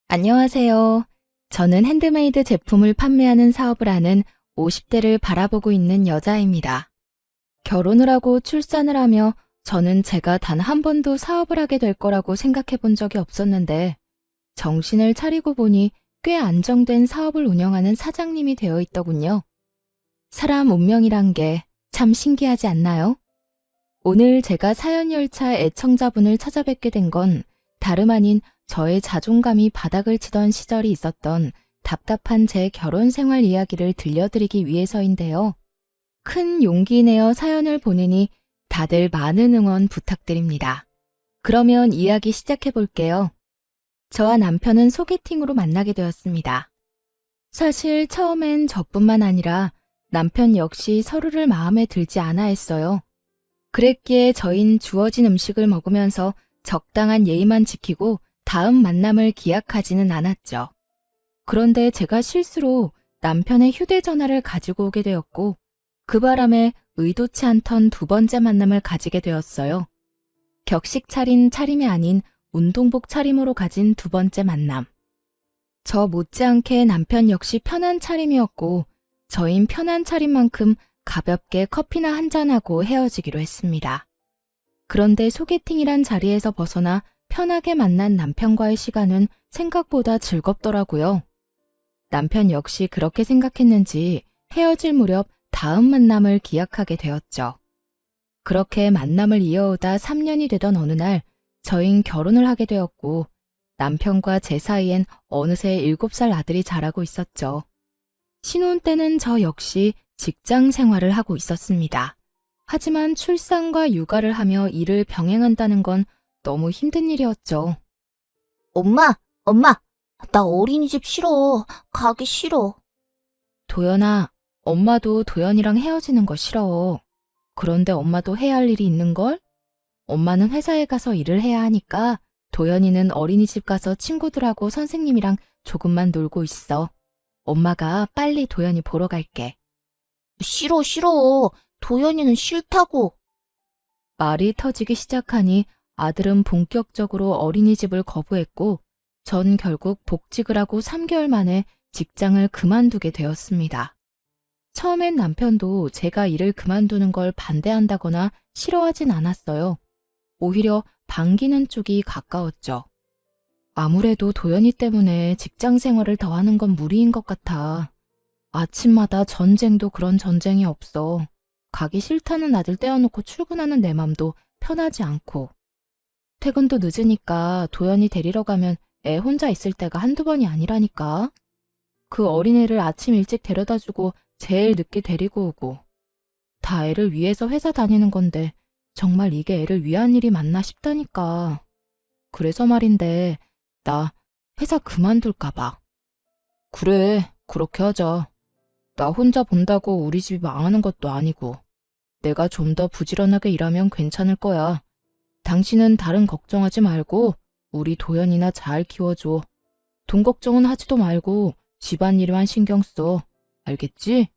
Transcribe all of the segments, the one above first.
안녕하세요. 저는 핸드메이드 제품을 판매하는 사업을 하는 50대를 바라보고 있는 여자입니다. 결혼을 하고 출산을 하며 저는 제가 단 한 번도 사업을 하게 될 거라고 생각해 본 적이 없었는데 정신을 차리고 보니 꽤 안정된 사업을 운영하는 사장님이 되어 있더군요. 사람 운명이란 게 참 신기하지 않나요? 오늘 제가 사연열차 애청자분을 찾아뵙게 된 건 다름 아닌 저의 자존감이 바닥을 치던 시절이 있었던 답답한 제 결혼 생활 이야기를 들려드리기 위해서인데요. 큰 용기 내어 사연을 보내니 다들 많은 응원 부탁드립니다. 그러면 이야기 시작해 볼게요. 저와 남편은 소개팅으로 만나게 되었습니다. 사실 처음엔 저뿐만 아니라 남편 역시 서로를 마음에 들지 않아 했어요. 그랬기에 저흰 주어진 음식을 먹으면서 적당한 예의만 지키고 다음 만남을 기약하지는 않았죠. 그런데 제가 실수로 남편의 휴대전화를 가지고 오게 되었고 그 바람에 의도치 않던 두 번째 만남을 가지게 되었어요. 격식 차린 차림이 아닌 운동복 차림으로 가진 두 번째 만남. 저 못지않게 남편 역시 편한 차림이었고 저흰 편한 차림만큼 가볍게 커피나 한잔하고 헤어지기로 했습니다. 그런데 소개팅이란 자리에서 벗어나 편하게 만난 남편과의 시간은 생각보다 즐겁더라고요. 남편 역시 그렇게 생각했는지 헤어질 무렵 다음 만남을 기약하게 되었죠. 그렇게 만남을 이어오다 3년이 되던 어느 날 저흰 결혼을 하게 되었고 남편과 제 사이엔 어느새 7살 아들이 자라고 있었죠. 신혼 때는 저 역시 직장 생활을 하고 있었습니다. 하지만 출산과 육아를 하며 일을 병행한다는 건 너무 힘든 일이었죠. 엄마, 나 어린이집 싫어. 가기 싫어. 도연아, 엄마도 도연이랑 헤어지는 거 싫어. 그런데 엄마도 해야 할 일이 있는걸? 엄마는 회사에 가서 일을 해야 하니까 도연이는 어린이집 가서 친구들하고 선생님이랑 조금만 놀고 있어. 엄마가 빨리 도연이 보러 갈게. 싫어. 도연이는 싫다고. 말이 터지기 시작하니 아들은 본격적으로 어린이집을 거부했고 전 결국 복직을 하고 3개월 만에 직장을 그만두게 되었습니다. 처음엔 남편도 제가 일을 그만두는 걸 반대한다거나 싫어하진 않았어요. 오히려 반기는 쪽이 가까웠죠. 아무래도 도연이 때문에 직장 생활을 더 하는 건 무리인 것 같아. 아침마다 전쟁도 그런 전쟁이 없어. 가기 싫다는 아들 떼어놓고 출근하는 내 맘도 편하지 않고. 퇴근도 늦으니까 도연이 데리러 가면 애 혼자 있을 때가 한두 번이 아니라니까. 그 어린애를 아침 일찍 데려다주고 제일 늦게 데리고 오고. 다 애를 위해서 회사 다니는 건데 정말 이게 애를 위한 일이 맞나 싶다니까. 그래서 말인데 나 회사 그만둘까 봐. 그래, 그렇게 하자. 나 혼자 본다고 우리 집이 망하는 것도 아니고. 내가 좀 더 부지런하게 일하면 괜찮을 거야. 당신은 다른 걱정하지 말고 우리 도연이나 잘 키워줘. 돈 걱정은 하지도 말고 집안일만 신경 써. 알겠지?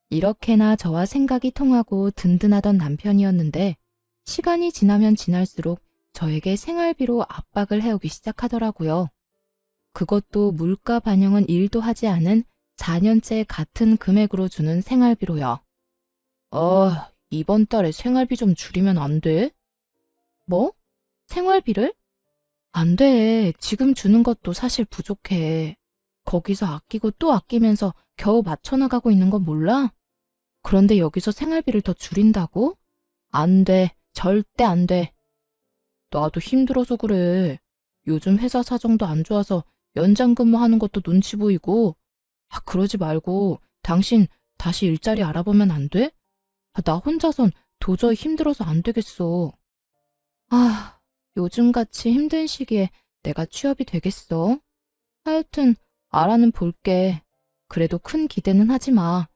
이렇게나 저와 생각이 통하고 든든하던 남편이었는데 시간이 지나면 지날수록 저에게 생활비로 압박을 해오기 시작하더라고요. 그것도 물가 반영은 1도 하지 않은 4년째 같은 금액으로 주는 생활비로요. 이번 달에 생활비 좀 줄이면 안 돼? 뭐? 생활비를? 안 돼. 지금 주는 것도 사실 부족해. 거기서 아끼고 또 아끼면서 겨우 맞춰나가고 있는 건 몰라? 그런데 여기서 생활비를 더 줄인다고? 안 돼. 절대 안 돼. 나도 힘들어서 그래. 요즘 회사 사정도 안 좋아서 연장 근무하는 것도 눈치 보이고. 그러지 말고 당신 다시 일자리 알아보면 안 돼? 나 혼자선 도저히 힘들어서 안 되겠어. 요즘같이 힘든 시기에 내가 취업이 되겠어? 하여튼 알아는 볼게. 그래도 큰 기대는 하지 마.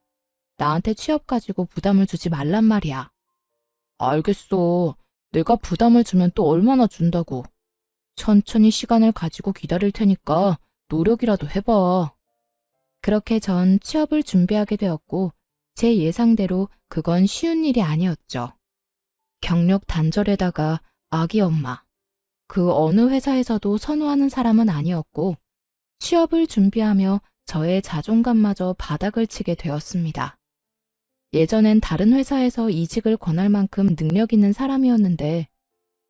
나한테 취업 가지고 부담을 주지 말란 말이야. 알겠어. 내가 부담을 주면 또 얼마나 준다고. 천천히 시간을 가지고 기다릴 테니까 노력이라도 해봐. 그렇게 전 취업을 준비하게 되었고 제 예상대로 그건 쉬운 일이 아니었죠. 경력 단절에다가 아기 엄마. 그 어느 회사에서도 선호하는 사람은 아니었고 취업을 준비하며 저의 자존감마저 바닥을 치게 되었습니다. 예전엔 다른 회사에서 이직을 권할 만큼 능력 있는 사람이었는데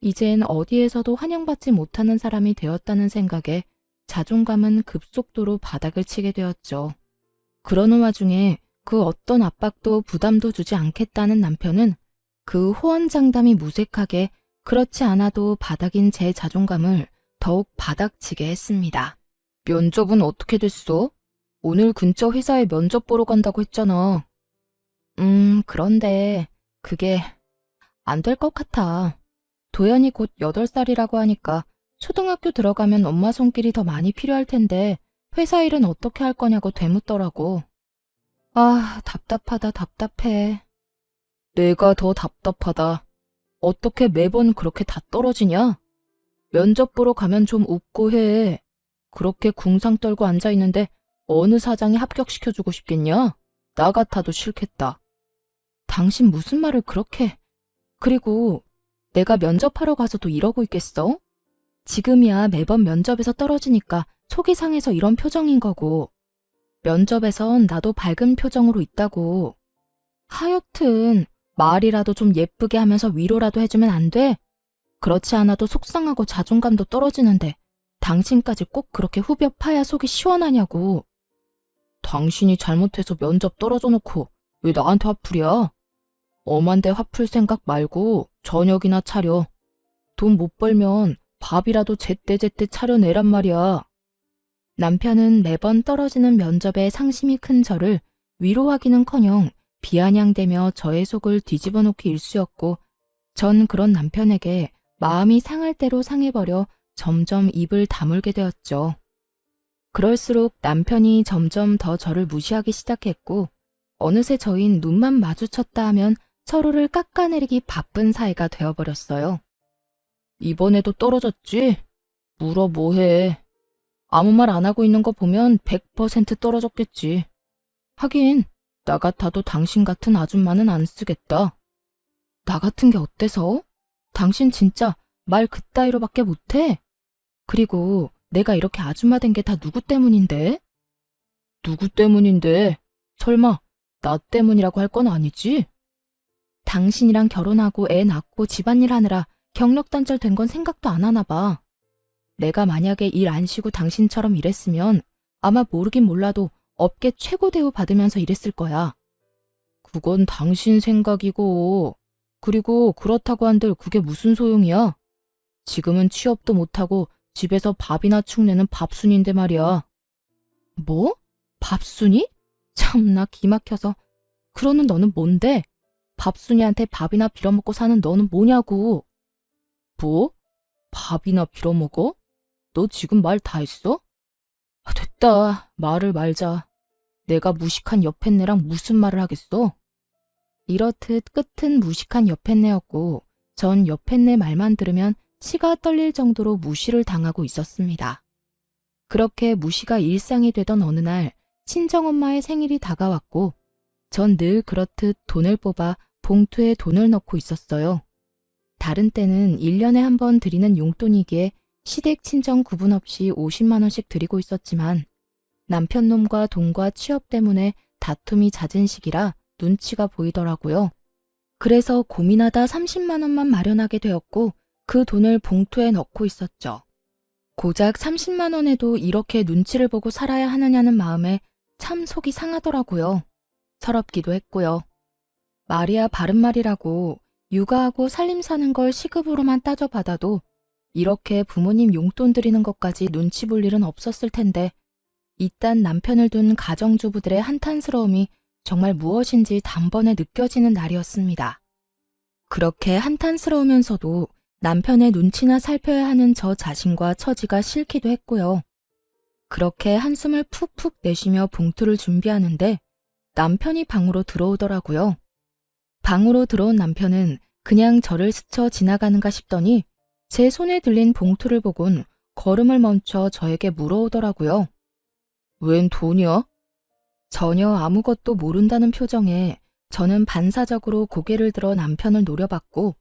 이젠 어디에서도 환영받지 못하는 사람이 되었다는 생각에 자존감은 급속도로 바닥을 치게 되었죠. 그러는 와중에 그 어떤 압박도 부담도 주지 않겠다는 남편은 그 호언장담이 무색하게 그렇지 않아도 바닥인 제 자존감을 더욱 바닥치게 했습니다. 면접은 어떻게 됐어? 오늘 근처 회사에 면접 보러 간다고 했잖아. 그런데 그게 안 될 것 같아. 도연이 곧 8살이라고 하니까 초등학교 들어가면 엄마 손길이 더 많이 필요할 텐데 회사 일은 어떻게 할 거냐고 되묻더라고. 아, 답답하다, 답답해. 내가 더 답답하다. 어떻게 매번 그렇게 다 떨어지냐? 면접 보러 가면 좀 웃고 해. 그렇게 궁상 떨고 앉아있는데 어느 사장이 합격시켜주고 싶겠냐? 나 같아도 싫겠다. 당신 무슨 말을 그렇게... 그리고 내가 면접하러 가서도 이러고 있겠어? 지금이야 매번 면접에서 떨어지니까 속이 상해서 이런 표정인 거고 면접에선 나도 밝은 표정으로 있다고. 하여튼 말이라도 좀 예쁘게 하면서 위로라도 해주면 안 돼? 그렇지 않아도 속상하고 자존감도 떨어지는데 당신까지 꼭 그렇게 후벼 파야 속이 시원하냐고. 당신이 잘못해서 면접 떨어져 놓고 왜 나한테 화풀이야? 엄한데 화풀 생각 말고 저녁이나 차려. 돈 못 벌면 밥이라도 제때제때 차려내란 말이야. 남편은 매번 떨어지는 면접에 상심이 큰 저를 위로하기는커녕 비아냥대며 저의 속을 뒤집어 놓기 일쑤였고 전 그런 남편에게 마음이 상할 대로 상해버려 점점 입을 다물게 되었죠. 그럴수록 남편이 점점 더 저를 무시하기 시작했고 어느새 저흰 눈만 마주쳤다 하면 서로를 깎아내리기 바쁜 사이가 되어버렸어요. 이번에도 떨어졌지? 물어 뭐해. 아무 말 안 하고 있는 거 보면 100% 떨어졌겠지. 하긴 나 같아도 당신 같은 아줌마는 안 쓰겠다. 나 같은 게 어때서? 당신 진짜 말 그따위로밖에 못해? 그리고 내가 이렇게 아줌마 된 게 다 누구 때문인데? 누구 때문인데? 설마 나 때문이라고 할 건 아니지? 당신이랑 결혼하고 애 낳고 집안일 하느라 경력 단절된 건 생각도 안 하나 봐. 내가 만약에 일 안 쉬고 당신처럼 일했으면 아마 모르긴 몰라도 업계 최고 대우 받으면서 일했을 거야. 그건 당신 생각이고, 그리고 그렇다고 한들 그게 무슨 소용이야? 지금은 취업도 못하고 집에서 밥이나 축내는 밥순인데 말이야. 뭐? 밥순이? 참나 기막혀서. 그러는 너는 뭔데? 밥순이한테 밥이나 빌어먹고 사는 너는 뭐냐고. 뭐? 밥이나 빌어먹어? 너 지금 말 다 했어? 됐다. 말을 말자. 내가 무식한 여팻네랑 무슨 말을 하겠어? 이렇듯 끝은 무식한 여팻네였고 전 여팻네 말만 들으면 치가 떨릴 정도로 무시를 당하고 있었습니다. 그렇게 무시가 일상이 되던 어느 날 친정엄마의 생일이 다가왔고 전 늘 그렇듯 돈을 뽑아 봉투에 돈을 넣고 있었어요. 다른 때는 1년에 한 번 드리는 용돈이기에 시댁 친정 구분 없이 50만 원씩 드리고 있었지만 남편 놈과 돈과 취업 때문에 다툼이 잦은 시기라 눈치가 보이더라고요. 그래서 고민하다 30만 원만 마련하게 되었고 그 돈을 봉투에 넣고 있었죠. 고작 30만 원에도 이렇게 눈치를 보고 살아야 하느냐는 마음에 참 속이 상하더라고요. 서럽기도 했고요. 말이야 바른 말이라고 육아하고 살림 사는 걸 시급으로만 따져받아도 이렇게 부모님 용돈 드리는 것까지 눈치 볼 일은 없었을 텐데 이딴 남편을 둔 가정주부들의 한탄스러움이 정말 무엇인지 단번에 느껴지는 날이었습니다. 그렇게 한탄스러우면서도 남편의 눈치나 살펴야 하는 저 자신과 처지가 싫기도 했고요. 그렇게 한숨을 푹푹 내쉬며 봉투를 준비하는데 남편이 방으로 들어오더라고요. 방으로 들어온 남편은 그냥 저를 스쳐 지나가는가 싶더니 제 손에 들린 봉투를 보곤 걸음을 멈춰 저에게 물어오더라고요. 웬 돈이야? 전혀 아무것도 모른다는 표정에 저는 반사적으로 고개를 들어 남편을 노려봤고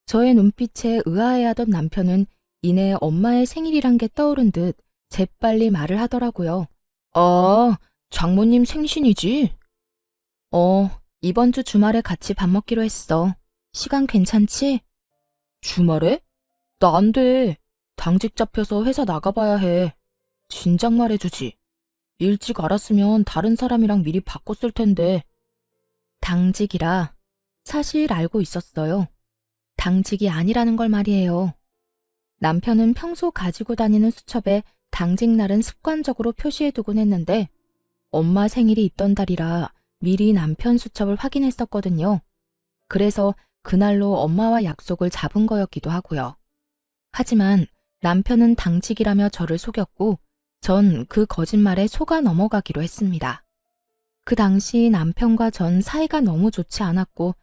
저의 눈빛에 의아해하던 남편은 이내 엄마의 생일이란 게 떠오른 듯 재빨리 말을 하더라고요. 아, 장모님 생신이지? 이번 주 주말에 같이 밥 먹기로 했어. 시간 괜찮지? 주말에? 나 안 돼. 당직 잡혀서 회사 나가봐야 해. 진작 말해주지. 일찍 알았으면 다른 사람이랑 미리 바꿨을 텐데. 당직이라 사실 알고 있었어요. 당직이 아니라는 걸 말이에요. 남편은 평소 가지고 다니는 수첩에 당직 날은 습관적으로 표시해두곤 했는데 엄마 생일이 있던 달이라 미리 남편 수첩을 확인했었거든요. 그래서 그날로 엄마와 약속을 잡은 거였기도 하고요. 하지만 남편은 당직이라며 저를 속였고 전 그 거짓말에 속아 넘어가기로 했습니다. 그 당시 남편과 전 사이가 너무 좋지 않았고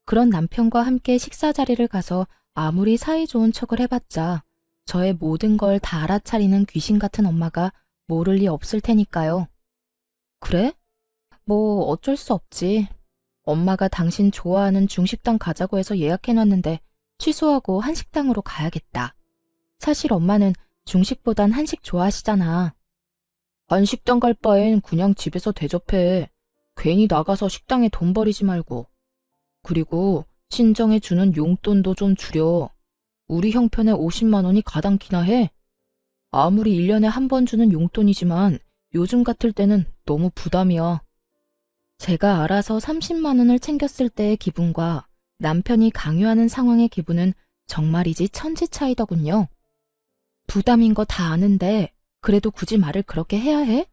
그런 남편과 함께 식사 자리를 가서 아무리 사이 좋은 척을 해봤자 저의 모든 걸 다 알아차리는 귀신 같은 엄마가 모를 리 없을 테니까요. 그래? 뭐 어쩔 수 없지. 엄마가 당신 좋아하는 중식당 가자고 해서 예약해놨는데 취소하고 한식당으로 가야겠다. 사실 엄마는 중식보단 한식 좋아하시잖아. 한식당 갈 바엔 그냥 집에서 대접해. 괜히 나가서 식당에 돈 버리지 말고. 그리고 친정에 주는 용돈도 좀 줄여. 우리 형편에 50만 원이 가당키나 해. 아무리 1년에 한 번 주는 용돈이지만 요즘 같을 때는 너무 부담이야. 제가 알아서 30만 원을 챙겼을 때의 기분과 남편이 강요하는 상황의 기분은 정말이지 천지 차이더군요. 부담인 거 다 아는데 그래도 굳이 말을 그렇게 해야 해?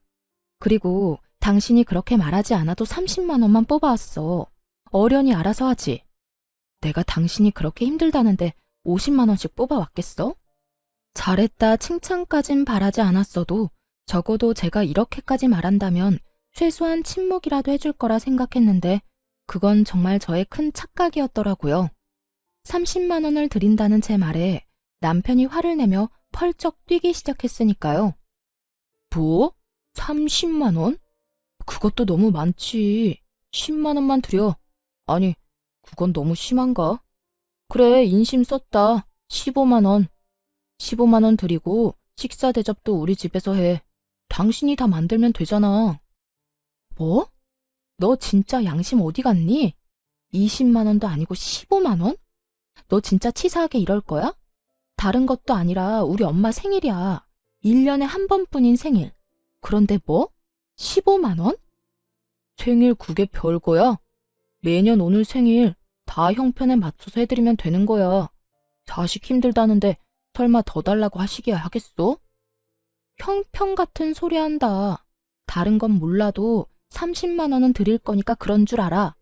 그리고 당신이 그렇게 말하지 않아도 30만 원만 뽑아왔어. 어련히 알아서 하지. 내가 당신이 그렇게 힘들다는데 50만 원씩 뽑아왔겠어? 잘했다 칭찬까진 바라지 않았어도 적어도 제가 이렇게까지 말한다면 최소한 침묵이라도 해줄 거라 생각했는데 그건 정말 저의 큰 착각이었더라고요. 30만 원을 드린다는 제 말에 남편이 화를 내며 펄쩍 뛰기 시작했으니까요. 뭐? 30만 원? 그것도 너무 많지. 10만 원만 드려. 아니, 그건 너무 심한가? 그래, 인심 썼다. 15만 원. 15만 원 드리고 식사 대접도 우리 집에서 해. 당신이 다 만들면 되잖아. 뭐? 너 진짜 양심 어디 갔니? 20만 원도 아니고 15만 원? 너 진짜 치사하게 이럴 거야? 다른 것도 아니라 우리 엄마 생일이야. 1년에 한 번뿐인 생일. 그런데 뭐? 15만 원? 생일 그게 별거야? 매년 오늘 생일 다 형편에 맞춰서 해드리면 되는 거야. 자식 힘들다는데 설마 더 달라고 하시기야 하겠어? 형편 같은 소리 한다. 다른 건 몰라도 30만 원은 드릴 거니까 그런 줄 알아.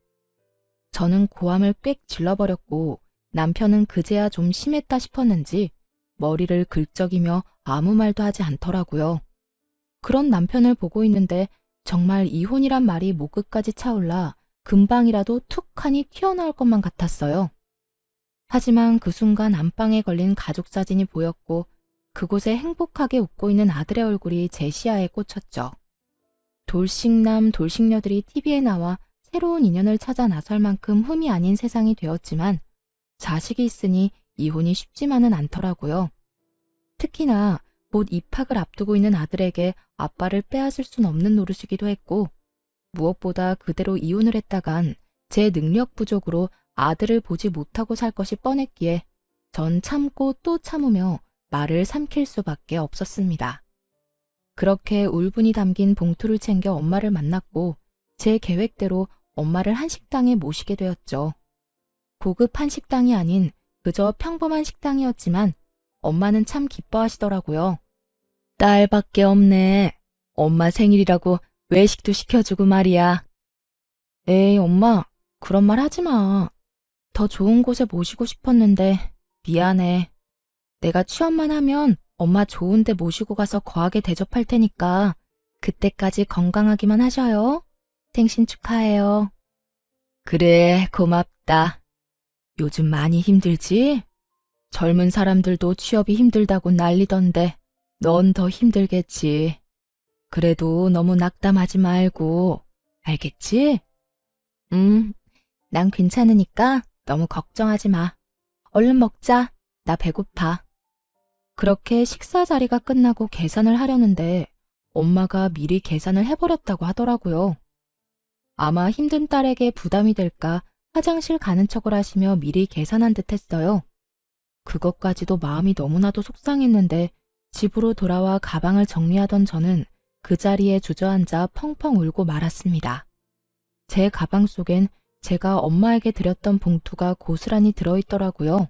저는 고함을 꽥 질러버렸고 남편은 그제야 좀 심했다 싶었는지 머리를 긁적이며 아무 말도 하지 않더라고요. 그런 남편을 보고 있는데 정말 이혼이란 말이 목 끝까지 차올라 금방이라도 툭하니 튀어나올 것만 같았어요. 하지만 그 순간 안방에 걸린 가족 사진이 보였고 그곳에 행복하게 웃고 있는 아들의 얼굴이 제 시야에 꽂혔죠. 돌싱남 돌싱녀들이 TV에 나와 새로운 인연을 찾아 나설 만큼 흠이 아닌 세상이 되었지만 자식이 있으니 이혼이 쉽지만은 않더라고요. 특히나 곧 입학을 앞두고 있는 아들에게 아빠를 빼앗을 순 없는 노릇이기도 했고 무엇보다 그대로 이혼을 했다간 제 능력 부족으로 아들을 보지 못하고 살 것이 뻔했기에 전 참고 또 참으며 말을 삼킬 수밖에 없었습니다. 그렇게 울분이 담긴 봉투를 챙겨 엄마를 만났고 제 계획대로 엄마를 한식당에 모시게 되었죠. 고급 한식당이 아닌 그저 평범한 식당이었지만 엄마는 참 기뻐하시더라고요. 딸밖에 없네. 엄마 생일이라고 외식도 시켜주고 말이야. 에이, 엄마, 그런 말 하지 마. 더 좋은 곳에 모시고 싶었는데 미안해. 내가 취업만 하면 엄마 좋은 데 모시고 가서 거하게 대접할 테니까 그때까지 건강하기만 하셔요. 생신 축하해요. 그래, 고맙다. 요즘 많이 힘들지? 젊은 사람들도 취업이 힘들다고 난리던데 넌 더 힘들겠지. 그래도 너무 낙담하지 말고, 알겠지? 난 괜찮으니까 너무 걱정하지 마. 얼른 먹자. 나 배고파. 그렇게 식사 자리가 끝나고 계산을 하려는데 엄마가 미리 계산을 해버렸다고 하더라고요. 아마 힘든 딸에게 부담이 될까 화장실 가는 척을 하시며 미리 계산한 듯 했어요. 그것까지도 마음이 너무나도 속상했는데 집으로 돌아와 가방을 정리하던 저는 그 자리에 주저앉아 펑펑 울고 말았습니다. 제 가방 속엔 제가 엄마에게 드렸던 봉투가 고스란히 들어있더라고요.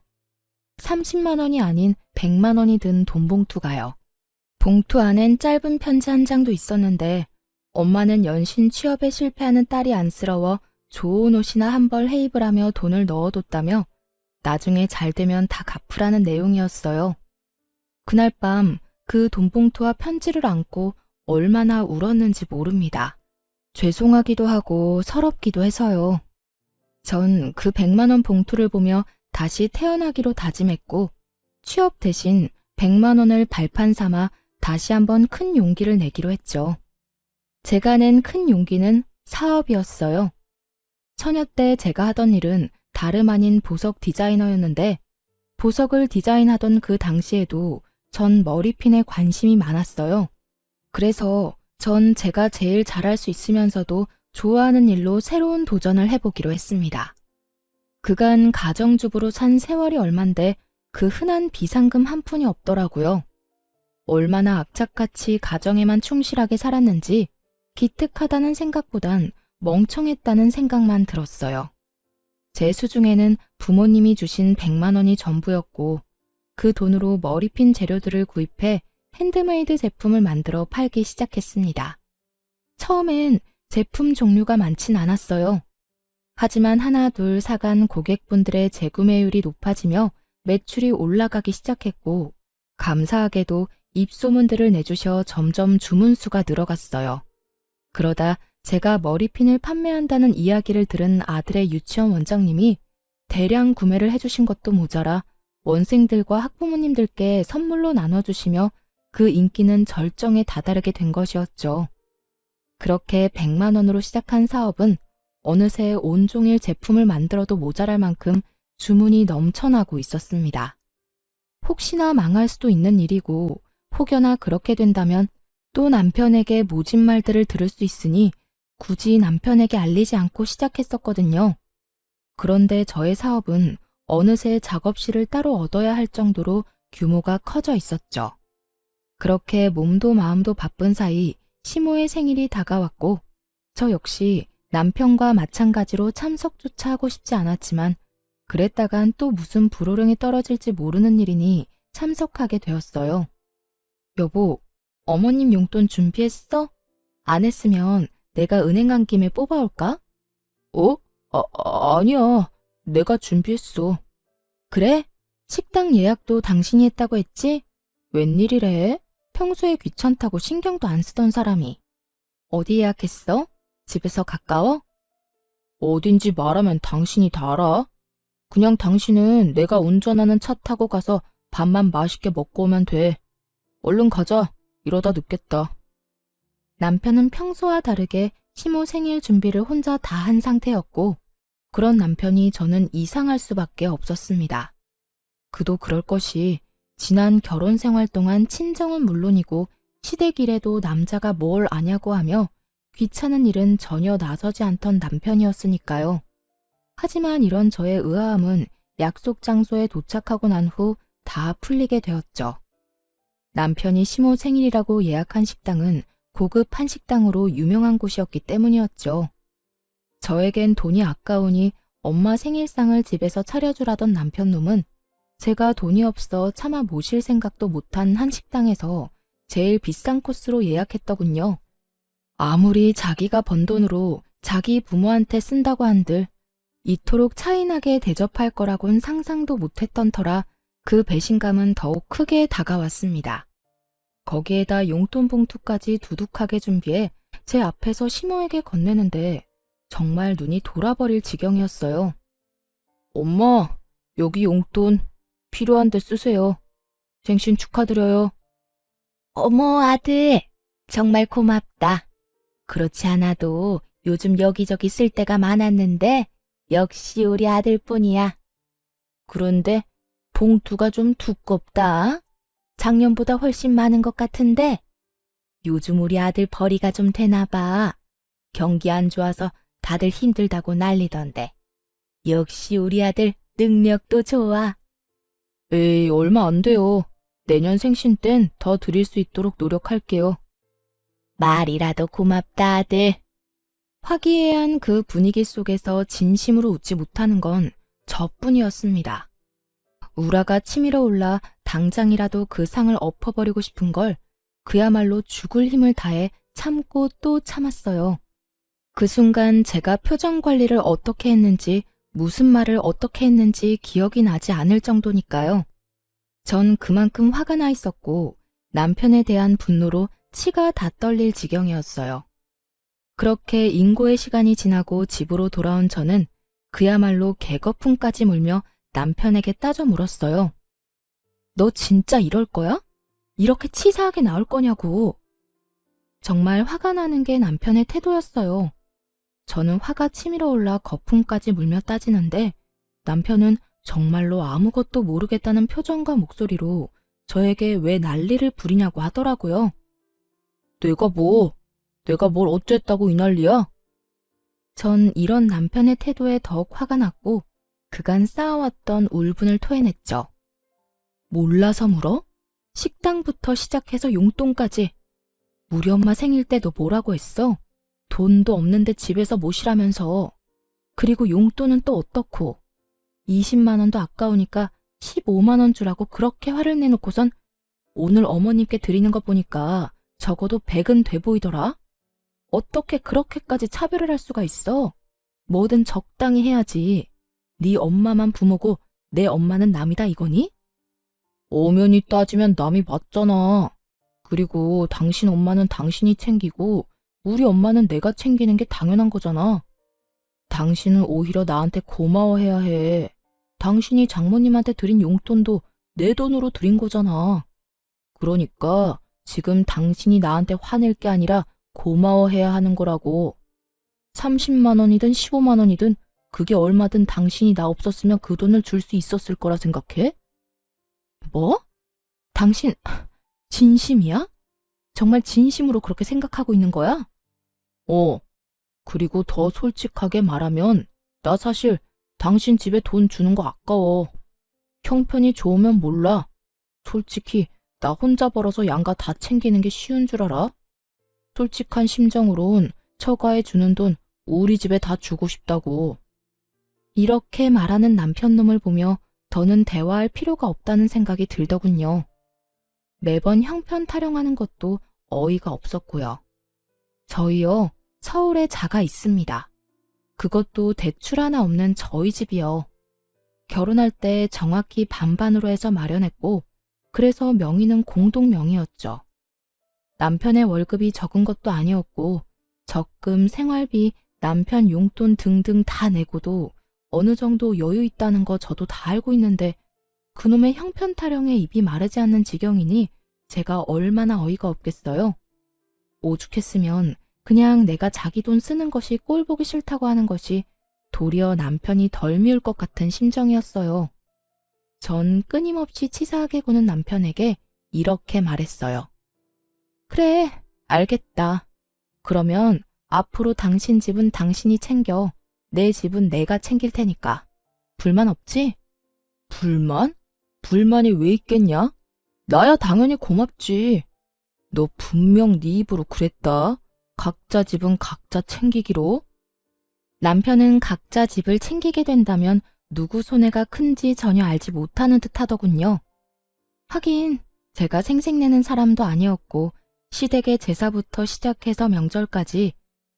30만 원이 아닌 100만 원이 든 돈 봉투가요. 봉투 안엔 짧은 편지 한 장도 있었는데 엄마는 연신 취업에 실패하는 딸이 안쓰러워 좋은 옷이나 한 벌 해입을 하며 돈을 넣어뒀다며 나중에 잘 되면 다 갚으라는 내용이었어요. 그날 밤 그 돈봉투와 편지를 안고 얼마나 울었는지 모릅니다. 죄송하기도 하고 서럽기도 해서요. 전 그 100만 원 봉투를 보며 다시 태어나기로 다짐했고 취업 대신 100만 원을 발판 삼아 다시 한번 큰 용기를 내기로 했죠. 제가 낸 큰 용기는 사업이었어요. 처녀 때 제가 하던 일은 다름 아닌 보석 디자이너였는데 보석을 디자인하던 그 당시에도 전 머리핀에 관심이 많았어요. 그래서 전 제가 제일 잘할 수 있으면서도 좋아하는 일로 새로운 도전을 해보기로 했습니다. 그간 가정주부로 산 세월이 얼만데 그 흔한 비상금 한 푼이 없더라고요. 얼마나 악착같이 가정에만 충실하게 살았는지 기특하다는 생각보단 멍청했다는 생각만 들었어요. 제 수중에는 부모님이 주신 100만 원이 전부였고 그 돈으로 머리핀 재료들을 구입해 핸드메이드 제품을 만들어 팔기 시작했습니다. 처음엔 제품 종류가 많진 않았어요. 하지만 하나 둘 사간 고객분들의 재구매율이 높아지며 매출이 올라가기 시작했고 감사하게도 입소문들을 내주셔 점점 주문수가 늘어갔어요. 그러다 제가 머리핀을 판매한다는 이야기를 들은 아들의 유치원 원장님이 대량 구매를 해주신 것도 모자라 원생들과 학부모님들께 선물로 나눠주시며 그 인기는 절정에 다다르게 된 것이었죠. 그렇게 100만 원으로 시작한 사업은 어느새 온종일 제품을 만들어도 모자랄 만큼 주문이 넘쳐나고 있었습니다. 혹시나 망할 수도 있는 일이고 혹여나 그렇게 된다면 또 남편에게 모진 말들을 들을 수 있으니 굳이 남편에게 알리지 않고 시작했었거든요. 그런데 저의 사업은 어느새 작업실을 따로 얻어야 할 정도로 규모가 커져 있었죠. 그렇게 몸도 마음도 바쁜 사이 시모의 생일이 다가왔고 저 역시 남편과 마찬가지로 참석조차 하고 싶지 않았지만 그랬다간 또 무슨 불호령이 떨어질지 모르는 일이니 참석하게 되었어요. 여보, 어머님 용돈 준비했어? 안 했으면 내가 은행 간 김에 뽑아올까? 어? 아니야. 내가 준비했어. 그래? 식당 예약도 당신이 했다고 했지? 웬일이래? 평소에 귀찮다고 신경도 안 쓰던 사람이. 어디 예약했어? 집에서 가까워? 어딘지 말하면 당신이 다 알아. 그냥 당신은 내가 운전하는 차 타고 가서 밥만 맛있게 먹고 오면 돼. 얼른 가자. 이러다 늦겠다. 남편은 평소와 다르게 시모 생일 준비를 혼자 다 한 상태였고 그런 남편이 저는 이상할 수밖에 없었습니다. 그도 그럴 것이 지난 결혼 생활 동안 친정은 물론이고 시댁 일에도 남자가 뭘 아냐고 하며 귀찮은 일은 전혀 나서지 않던 남편이었으니까요. 하지만 이런 저의 의아함은 약속 장소에 도착하고 난 후 다 풀리게 되었죠. 남편이 시모 생일이라고 예약한 식당은 고급 한식당으로 유명한 곳이었기 때문이었죠. 저에겐 돈이 아까우니 엄마 생일상을 집에서 차려주라던 남편놈은 제가 돈이 없어 차마 모실 생각도 못한 한식당에서 제일 비싼 코스로 예약했더군요. 아무리 자기가 번 돈으로 자기 부모한테 쓴다고 한들 이토록 차이나게 대접할 거라곤 상상도 못했던 터라 그 배신감은 더욱 크게 다가왔습니다. 거기에다 용돈 봉투까지 두둑하게 준비해 제 앞에서 시모에게 건네는데 정말 눈이 돌아버릴 지경이었어요. 엄마, 여기 용돈 필요한 데 쓰세요. 생신 축하드려요. 어머, 아들. 정말 고맙다. 그렇지 않아도 요즘 여기저기 쓸 데가 많았는데 역시 우리 아들뿐이야. 그런데 봉투가 좀 두껍다. 작년보다 훨씬 많은 것 같은데 요즘 우리 아들 벌이가 좀 되나 봐. 경기 안 좋아서 다들 힘들다고 난리던데. 역시 우리 아들 능력도 좋아. 에이, 얼마 안 돼요. 내년 생신 땐 더 드릴 수 있도록 노력할게요. 말이라도 고맙다 아들. 화기애애한 그 분위기 속에서 진심으로 웃지 못하는 건 저뿐이었습니다. 우라가 치밀어 올라 당장이라도 그 상을 엎어버리고 싶은 걸 그야말로 죽을 힘을 다해 참고 또 참았어요. 그 순간 제가 표정 관리를 어떻게 했는지, 무슨 말을 어떻게 했는지 기억이 나지 않을 정도니까요. 전 그만큼 화가 나 있었고 남편에 대한 분노로 치가 다 떨릴 지경이었어요. 그렇게 인고의 시간이 지나고 집으로 돌아온 저는 그야말로 개거품까지 물며 남편에게 따져 물었어요. 너 진짜 이럴 거야? 이렇게 치사하게 나올 거냐고. 정말 화가 나는 게 남편의 태도였어요. 저는 화가 치밀어 올라 거품까지 물며 따지는데 남편은 정말로 아무것도 모르겠다는 표정과 목소리로 저에게 왜 난리를 부리냐고 하더라고요. 내가 뭘 어쨌다고 이 난리야? 전 이런 남편의 태도에 더욱 화가 났고 그간 쌓아왔던 울분을 토해냈죠. 몰라서 물어? 식당부터 시작해서 용돈까지. 우리 엄마 생일 때 너 뭐라고 했어? 돈도 없는데 집에서 모시라면서. 그리고 용돈은 또 어떻고. 20만 원도 아까우니까 15만 원 주라고 그렇게 화를 내놓고선 오늘 어머님께 드리는 거 보니까 적어도 100은 돼 보이더라. 어떻게 그렇게까지 차별을 할 수가 있어? 뭐든 적당히 해야지. 네 엄마만 부모고 내 엄마는 남이다 이거니? 엄연히 따지면 남이 맞잖아. 그리고 당신 엄마는 당신이 챙기고 우리 엄마는 내가 챙기는 게 당연한 거잖아. 당신은 오히려 나한테 고마워해야 해. 당신이 장모님한테 드린 용돈도 내 돈으로 드린 거잖아. 그러니까 지금 당신이 나한테 화낼 게 아니라 고마워해야 하는 거라고. 30만 원이든 15만 원이든 그게 얼마든 당신이 나 없었으면 그 돈을 줄 수 있었을 거라 생각해? 뭐? 당신 진심이야? 정말 진심으로 그렇게 생각하고 있는 거야? 그리고 더 솔직하게 말하면 나 사실 당신 집에 돈 주는 거 아까워. 형편이 좋으면 몰라. 솔직히 나 혼자 벌어서 양가 다 챙기는 게 쉬운 줄 알아? 솔직한 심정으론 처가에 주는 돈 우리 집에 다 주고 싶다고. 이렇게 말하는 남편놈을 보며 더는 대화할 필요가 없다는 생각이 들더군요. 매번 형편 타령하는 것도 어이가 없었고요. 저희요, 서울에 자가 있습니다. 그것도 대출 하나 없는 저희 집이요. 결혼할 때 정확히 반반으로 해서 마련했고, 그래서 명의는 공동 명의였죠. 남편의 월급이 적은 것도 아니었고, 적금, 생활비, 남편 용돈 등등 다 내고도 어느 정도 여유 있다는 거 저도 다 알고 있는데 그놈의 형편 타령에 입이 마르지 않는 지경이니 제가 얼마나 어이가 없겠어요. 오죽했으면 그냥 내가 자기 돈 쓰는 것이 꼴 보기 싫다고 하는 것이 도리어 남편이 덜 미울 것 같은 심정이었어요. 전 끊임없이 치사하게 구는 남편에게 이렇게 말했어요. 그래, 알겠다. 그러면 앞으로 당신 집은 당신이 챙겨. 내 집은 내가 챙길 테니까. 불만 없지? 불만? 불만이 왜 있겠냐? 나야 당연히 고맙지. 너 분명 네 입으로 그랬다. 각자 집은 각자 챙기기로. 남편은 각자 집을 챙기게 된다면 누구 손해가 큰지 전혀 알지 못하는 듯 하더군요. 하긴 제가 생색내는 사람도 아니었고 시댁의 제사부터 시작해서 명절까지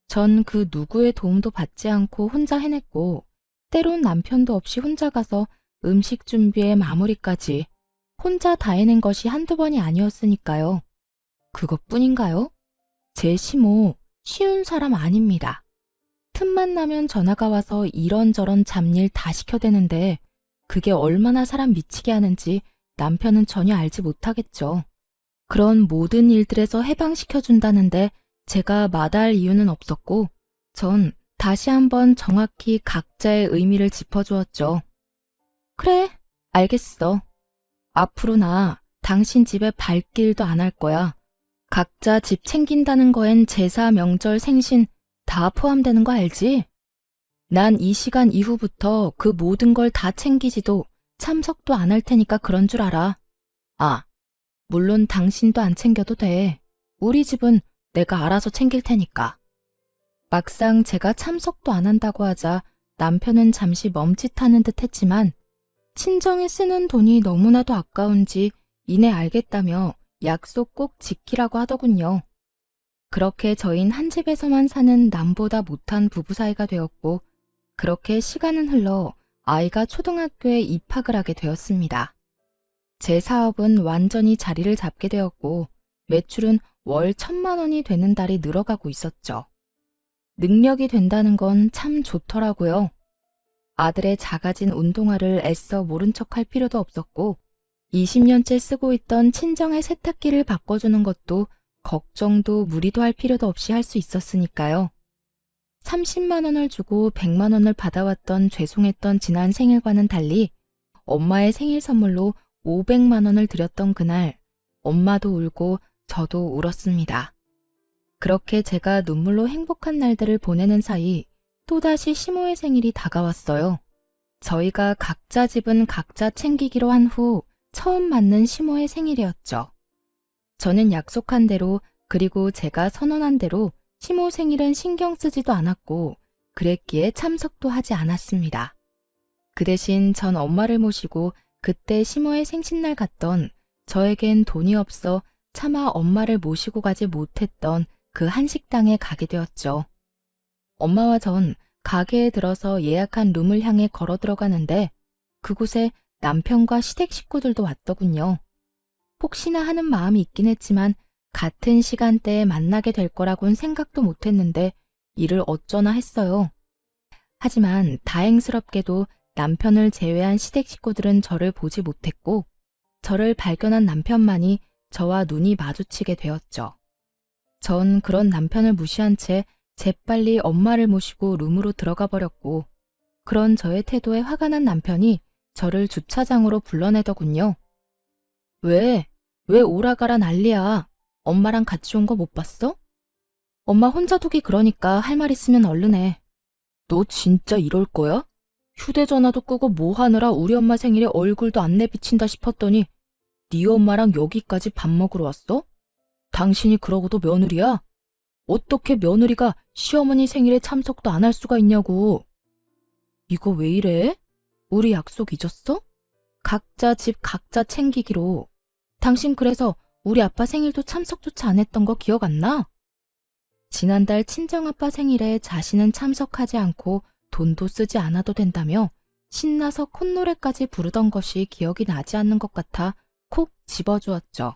전 그 누구의 도움도 받지 않고 혼자 해냈고 때론 남편도 없이 혼자 가서 음식 준비에 마무리까지 혼자 다 해낸 것이 한두 번이 아니었으니까요. 그것뿐인가요? 제 시모 쉬운 사람 아닙니다. 틈만 나면 전화가 와서 이런저런 잡일 다 시켜대는데 그게 얼마나 사람 미치게 하는지 남편은 전혀 알지 못하겠죠. 그런 모든 일들에서 해방시켜준다는데 제가 마다할 이유는 없었고 전 다시 한번 정확히 각자의 의미를 짚어주었죠. 그래, 알겠어. 앞으로 나 당신 집에 발길도 안 할 거야. 각자 집 챙긴다는 거엔 제사, 명절, 생신 다 포함되는 거 알지? 난 이 시간 이후부터 그 모든 걸 다 챙기지도 참석도 안 할 테니까 그런 줄 알아. 아, 물론 당신도 안 챙겨도 돼. 우리 집은 내가 알아서 챙길 테니까. 막상 제가 참석도 안 한다고 하자 남편은 잠시 멈칫하는 듯 했지만 친정에 쓰는 돈이 너무나도 아까운지 이내 알겠다며 약속 꼭 지키라고 하더군요. 그렇게 저흰 한 집에서만 사는 남보다 못한 부부 사이가 되었고 그렇게 시간은 흘러 아이가 초등학교에 입학을 하게 되었습니다. 제 사업은 완전히 자리를 잡게 되었고 매출은 월 1,000만 원이 되는 달이 늘어가고 있었죠. 능력이 된다는 건 참 좋더라고요. 아들의 작아진 운동화를 애써 모른 척할 필요도 없었고 20년째 쓰고 있던 친정의 세탁기를 바꿔주는 것도 걱정도 무리도 할 필요도 없이 할 수 있었으니까요. 30만 원을 주고 100만 원을 받아왔던 죄송했던 지난 생일과는 달리 엄마의 생일 선물로 500만 원을 드렸던 그날 엄마도 울고 저도 울었습니다. 그렇게 제가 눈물로 행복한 날들을 보내는 사이 또다시 시모의 생일이 다가왔어요. 저희가 각자 집은 각자 챙기기로 한 후 처음 맞는 시모의 생일이었죠. 저는 약속한 대로 그리고 제가 선언한 대로 시모 생일은 신경 쓰지도 않았고 그랬기에 참석도 하지 않았습니다. 그 대신 전 엄마를 모시고 그때 시모의 생신날 갔던 저에겐 돈이 없어 차마 엄마를 모시고 가지 못했던 그 한식당에 가게 되었죠. 엄마와 전 가게에 들어서 예약한 룸을 향해 걸어 들어가는데 그곳에 남편과 시댁 식구들도 왔더군요. 혹시나 하는 마음이 있긴 했지만 같은 시간대에 만나게 될 거라고는 생각도 못했는데 이를 어쩌나 했어요. 하지만 다행스럽게도 남편을 제외한 시댁 식구들은 저를 보지 못했고 저를 발견한 남편만이 저와 눈이 마주치게 되었죠. 전 그런 남편을 무시한 채 재빨리 엄마를 모시고 룸으로 들어가 버렸고 그런 저의 태도에 화가 난 남편이 저를 주차장으로 불러내더군요. 왜 오라가라 난리야. 엄마랑 같이 온 거 못 봤어? 엄마 혼자 두기 그러니까 할 말 있으면 얼른 해. 너 진짜 이럴 거야? 휴대전화도 끄고 뭐 하느라 우리 엄마 생일에 얼굴도 안 내비친다 싶었더니 네 엄마랑 여기까지 밥 먹으러 왔어? 당신이 그러고도 며느리야? 어떻게 며느리가 시어머니 생일에 참석도 안 할 수가 있냐고. 이거 왜 이래? 우리 약속 잊었어? 각자 집 각자 챙기기로. 당신 그래서 우리 아빠 생일도 참석조차 안 했던 거 기억 안 나? 지난달 친정아빠 생일에 자신은 참석하지 않고 돈도 쓰지 않아도 된다며 신나서 콧노래까지 부르던 것이 기억이 나지 않는 것 같아 콕 집어주었죠.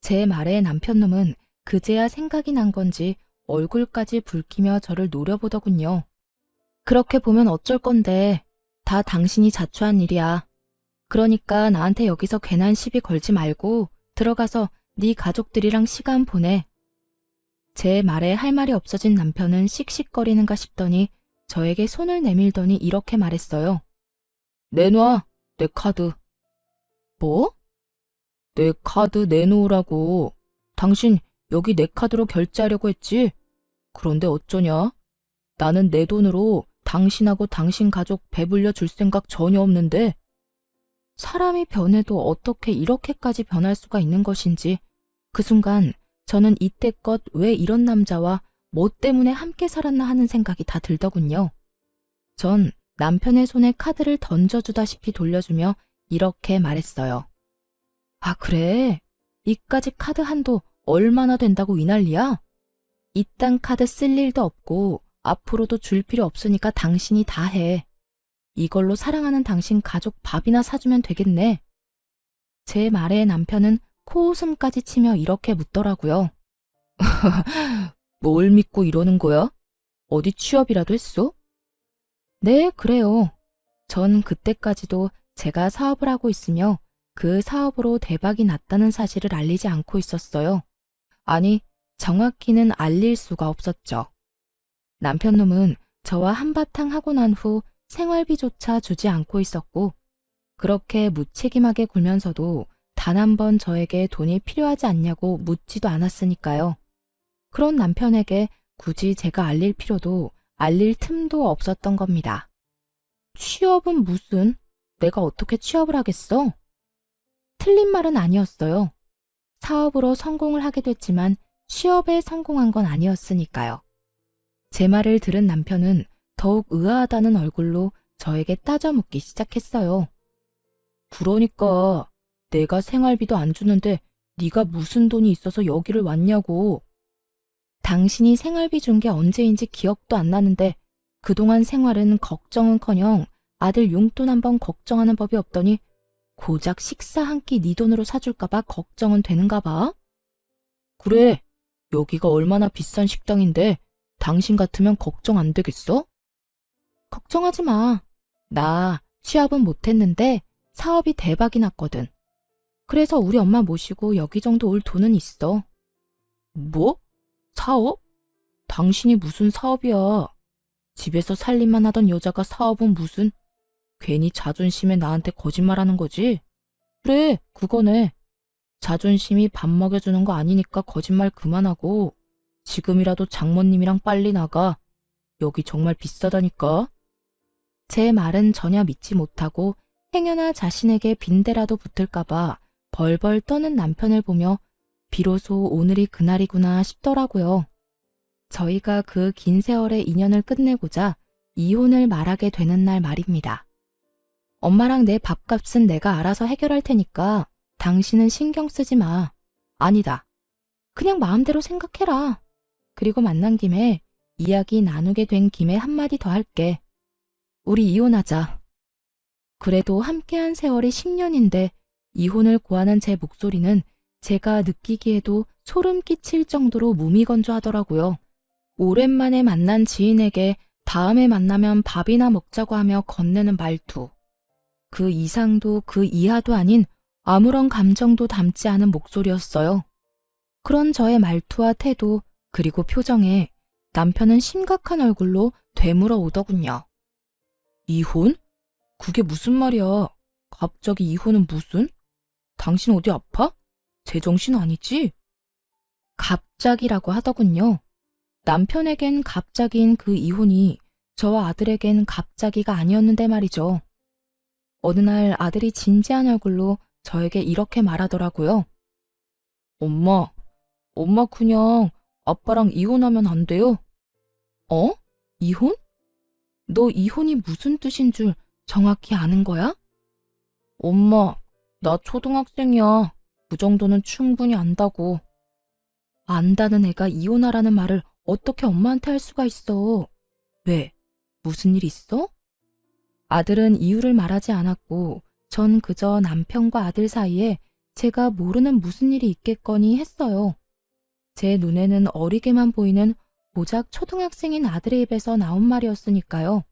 제 말에 남편놈은 그제야 생각이 난 건지 얼굴까지 붉히며 저를 노려보더군요. 그렇게 보면 어쩔 건데 다 당신이 자초한 일이야. 그러니까 나한테 여기서 괜한 시비 걸지 말고 들어가서 네 가족들이랑 시간 보내. 제 말에 할 말이 없어진 남편은 씩씩거리는가 싶더니 저에게 손을 내밀더니 이렇게 말했어요. 내놔, 내 카드. 뭐? 내 카드 내놓으라고. 당신 여기 내 카드로 결제하려고 했지? 그런데 어쩌냐? 나는 내 돈으로 당신하고 당신 가족 배불려 줄 생각 전혀 없는데. 사람이 변해도 어떻게 이렇게까지 변할 수가 있는 것인지 그 순간 저는 이때껏 왜 이런 남자와 뭐 때문에 함께 살았나 하는 생각이 다 들더군요. 전 남편의 손에 카드를 던져주다시피 돌려주며 이렇게 말했어요. 아 그래? 이까짓 카드 한도 얼마나 된다고 이 난리야? 이딴 카드 쓸 일도 없고 앞으로도 줄 필요 없으니까 당신이 다 해. 이걸로 사랑하는 당신 가족 밥이나 사주면 되겠네. 제 말에 남편은 코웃음까지 치며 이렇게 묻더라고요. 뭘 믿고 이러는 거야? 어디 취업이라도 했어? 네, 그래요. 전 그때까지도 제가 사업을 하고 있으며 그 사업으로 대박이 났다는 사실을 알리지 않고 있었어요. 아니, 정확히는 알릴 수가 없었죠. 남편놈은 저와 한바탕 하고 난 후 생활비조차 주지 않고 있었고 그렇게 무책임하게 굴면서도 단 한 번 저에게 돈이 필요하지 않냐고 묻지도 않았으니까요. 그런 남편에게 굳이 제가 알릴 필요도 알릴 틈도 없었던 겁니다. 취업은 무슨? 내가 어떻게 취업을 하겠어? 틀린 말은 아니었어요. 사업으로 성공을 하게 됐지만 취업에 성공한 건 아니었으니까요. 제 말을 들은 남편은 더욱 의아하다는 얼굴로 저에게 따져 묻기 시작했어요. 그러니까 내가 생활비도 안 주는데 네가 무슨 돈이 있어서 여기를 왔냐고. 당신이 생활비 준 게 언제인지 기억도 안 나는데 그동안 생활은 걱정은커녕 아들 용돈 한 번 걱정하는 법이 없더니 고작 식사 한 끼 네 돈으로 사줄까 봐 걱정은 되는가 봐? 그래, 여기가 얼마나 비싼 식당인데 당신 같으면 걱정 안 되겠어? 걱정하지 마. 나 취업은 못했는데 사업이 대박이 났거든. 그래서 우리 엄마 모시고 여기 정도 올 돈은 있어. 뭐? 사업? 당신이 무슨 사업이야? 집에서 살림만 하던 여자가 사업은 무슨? 괜히 자존심에 나한테 거짓말하는 거지? 그래, 그거네. 자존심이 밥 먹여주는 거 아니니까 거짓말 그만하고 지금이라도 장모님이랑 빨리 나가. 여기 정말 비싸다니까. 제 말은 전혀 믿지 못하고 행여나 자신에게 빈대라도 붙을까봐 벌벌 떠는 남편을 보며 비로소 오늘이 그날이구나 싶더라고요. 저희가 그 긴 세월의 인연을 끝내고자 이혼을 말하게 되는 날 말입니다. 엄마랑 내 밥값은 내가 알아서 해결할 테니까 당신은 신경 쓰지 마. 아니다. 그냥 마음대로 생각해라. 그리고 만난 김에 이야기 나누게 된 김에 한마디 더 할게. 우리 이혼하자. 그래도 함께한 세월이 10년인데 이혼을 고하는 제 목소리는 제가 느끼기에도 소름 끼칠 정도로 무미건조하더라고요. 오랜만에 만난 지인에게 다음에 만나면 밥이나 먹자고 하며 건네는 말투. 그 이상도 그 이하도 아닌 아무런 감정도 담지 않은 목소리였어요. 그런 저의 말투와 태도 그리고 표정에 남편은 심각한 얼굴로 되물어 오더군요. 이혼? 그게 무슨 말이야? 갑자기 이혼은 무슨? 당신 어디 아파? 제정신 아니지? 갑자기라고 하더군요. 남편에겐 갑자기인 그 이혼이 저와 아들에겐 갑자기가 아니었는데 말이죠. 어느 날 아들이 진지한 얼굴로 저에게 이렇게 말하더라고요. 엄마 그냥 아빠랑 이혼하면 안 돼요? 어? 이혼? 너 이혼이 무슨 뜻인 줄 정확히 아는 거야? 엄마, 나 초등학생이야. 그 정도는 충분히 안다고. 안다는 애가 이혼하라는 말을 어떻게 엄마한테 할 수가 있어? 왜? 무슨 일 있어? 아들은 이유를 말하지 않았고 전 그저 남편과 아들 사이에 제가 모르는 무슨 일이 있겠거니 했어요. 제 눈에는 어리게만 보이는 고작 초등학생인 아들의 입에서 나온 말이었으니까요.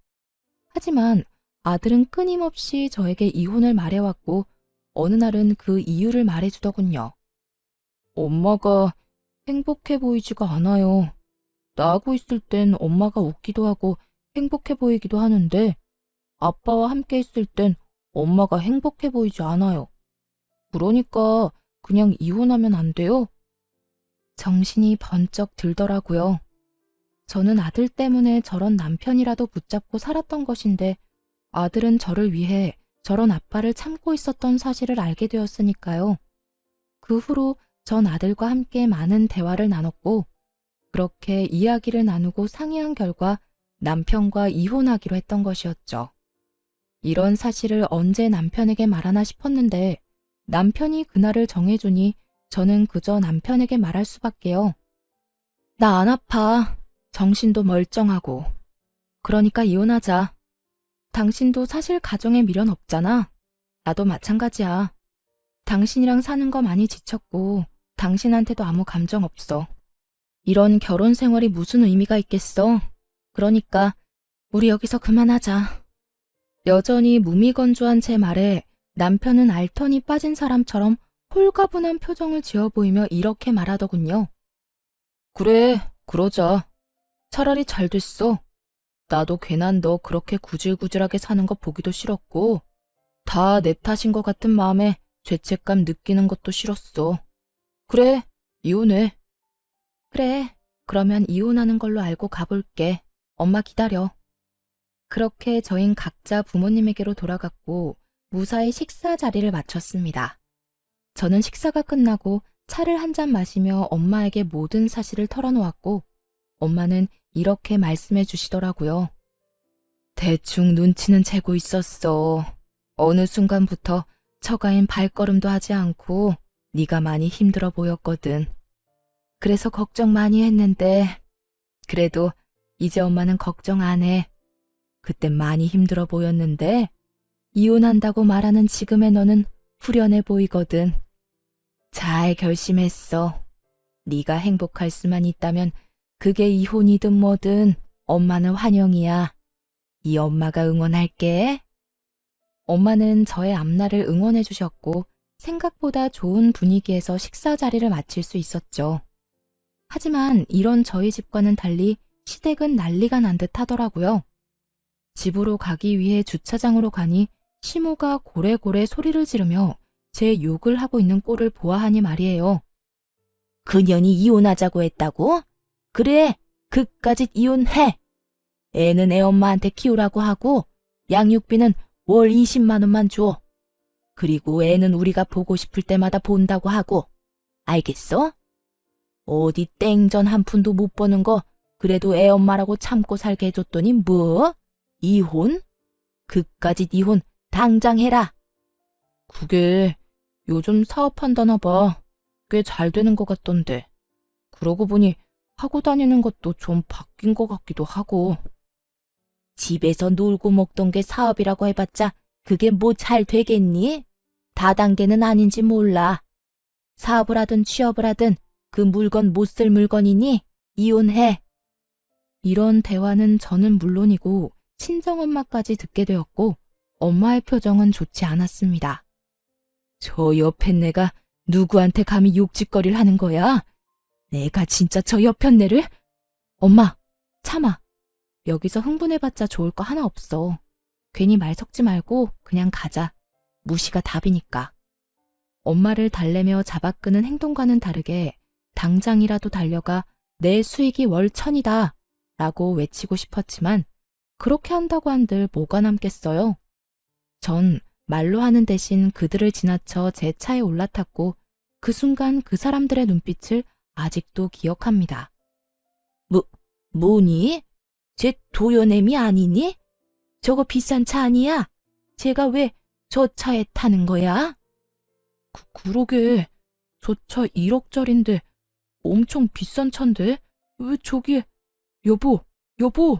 하지만 아들은 끊임없이 저에게 이혼을 말해왔고 어느 날은 그 이유를 말해주더군요. 엄마가 행복해 보이지가 않아요. 나하고 있을 땐 엄마가 웃기도 하고 행복해 보이기도 하는데 아빠와 함께 있을 땐 엄마가 행복해 보이지 않아요. 그러니까 그냥 이혼하면 안 돼요? 정신이 번쩍 들더라고요. 저는 아들 때문에 저런 남편이라도 붙잡고 살았던 것인데 아들은 저를 위해 저런 아빠를 참고 있었던 사실을 알게 되었으니까요. 그 후로 전 아들과 함께 많은 대화를 나눴고 그렇게 이야기를 나누고 상의한 결과 남편과 이혼하기로 했던 것이었죠. 이런 사실을 언제 남편에게 말하나 싶었는데 남편이 그날을 정해주니 저는 그저 남편에게 말할 수밖에요. 나 안 아파. 정신도 멀쩡하고. 그러니까 이혼하자. 당신도 사실 가정에 미련 없잖아. 나도 마찬가지야. 당신이랑 사는 거 많이 지쳤고 당신한테도 아무 감정 없어. 이런 결혼 생활이 무슨 의미가 있겠어. 그러니까 우리 여기서 그만하자. 여전히 무미건조한 제 말에 남편은 알턴이 빠진 사람처럼 홀가분한 표정을 지어 보이며 이렇게 말하더군요. 그래, 그러자. 차라리 잘 됐어. 나도 괜한 너 그렇게 구질구질하게 사는 거 보기도 싫었고 다 내 탓인 것 같은 마음에 죄책감 느끼는 것도 싫었어. 그래, 이혼해. 그래, 그러면 이혼하는 걸로 알고 가볼게. 엄마 기다려. 그렇게 저흰 각자 부모님에게로 돌아갔고 무사히 식사 자리를 마쳤습니다. 저는 식사가 끝나고 차를 한 잔 마시며 엄마에게 모든 사실을 털어놓았고 엄마는 이렇게 말씀해 주시더라고요. 대충 눈치는 채고 있었어. 어느 순간부터 처가인 발걸음도 하지 않고 네가 많이 힘들어 보였거든. 그래서 걱정 많이 했는데 그래도 이제 엄마는 걱정 안 해. 그땐 많이 힘들어 보였는데 이혼한다고 말하는 지금의 너는 후련해 보이거든. 잘 결심했어. 네가 행복할 수만 있다면 그게 이혼이든 뭐든 엄마는 환영이야. 이 엄마가 응원할게. 엄마는 저의 앞날을 응원해 주셨고 생각보다 좋은 분위기에서 식사 자리를 마칠 수 있었죠. 하지만 이런 저희 집과는 달리 시댁은 난리가 난 듯 하더라고요. 집으로 가기 위해 주차장으로 가니 시모가 고래고래 소리를 지르며 제 욕을 하고 있는 꼴을 보아하니 말이에요. 그년이 이혼하자고 했다고? 그래, 그까짓 이혼해. 애는 애 엄마한테 키우라고 하고 양육비는 월 20만 원만 줘. 그리고 애는 우리가 보고 싶을 때마다 본다고 하고. 알겠어? 어디 땡전 한 푼도 못 버는 거 그래도 애 엄마라고 참고 살게 해줬더니 뭐? 이혼? 그까짓 이혼 당장 해라. 그게 요즘 사업한다나 봐. 꽤 잘 되는 것 같던데. 그러고 보니 하고 다니는 것도 좀 바뀐 것 같기도 하고. 집에서 놀고 먹던 게 사업이라고 해봤자 그게 뭐 잘 되겠니? 다단계는 아닌지 몰라. 사업을 하든 취업을 하든 그 물건 못 쓸 물건이니 이혼해. 이런 대화는 저는 물론이고 친정엄마까지 듣게 되었고 엄마의 표정은 좋지 않았습니다. 저 옆앤내가 누구한테 감히 욕짓거리를 하는 거야? 내가 진짜 저 옆앤내를? 엄마, 참아. 여기서 흥분해봤자 좋을 거 하나 없어. 괜히 말 섞지 말고 그냥 가자. 무시가 답이니까. 엄마를 달래며 잡아끄는 행동과는 다르게 당장이라도 달려가 내 수익이 월 1,000이다 라고 외치고 싶었지만 그렇게 한다고 한들 뭐가 남겠어요. 전 말로 하는 대신 그들을 지나쳐 제 차에 올라탔고 그 순간 그 사람들의 눈빛을 아직도 기억합니다. 뭐니? 쟤 도연애미 아니니? 저거 비싼 차 아니야? 쟤가 왜 저 차에 타는 거야? 그러게. 저 차 1억짜린데 엄청 비싼 차인데 왜 저기에. 여보.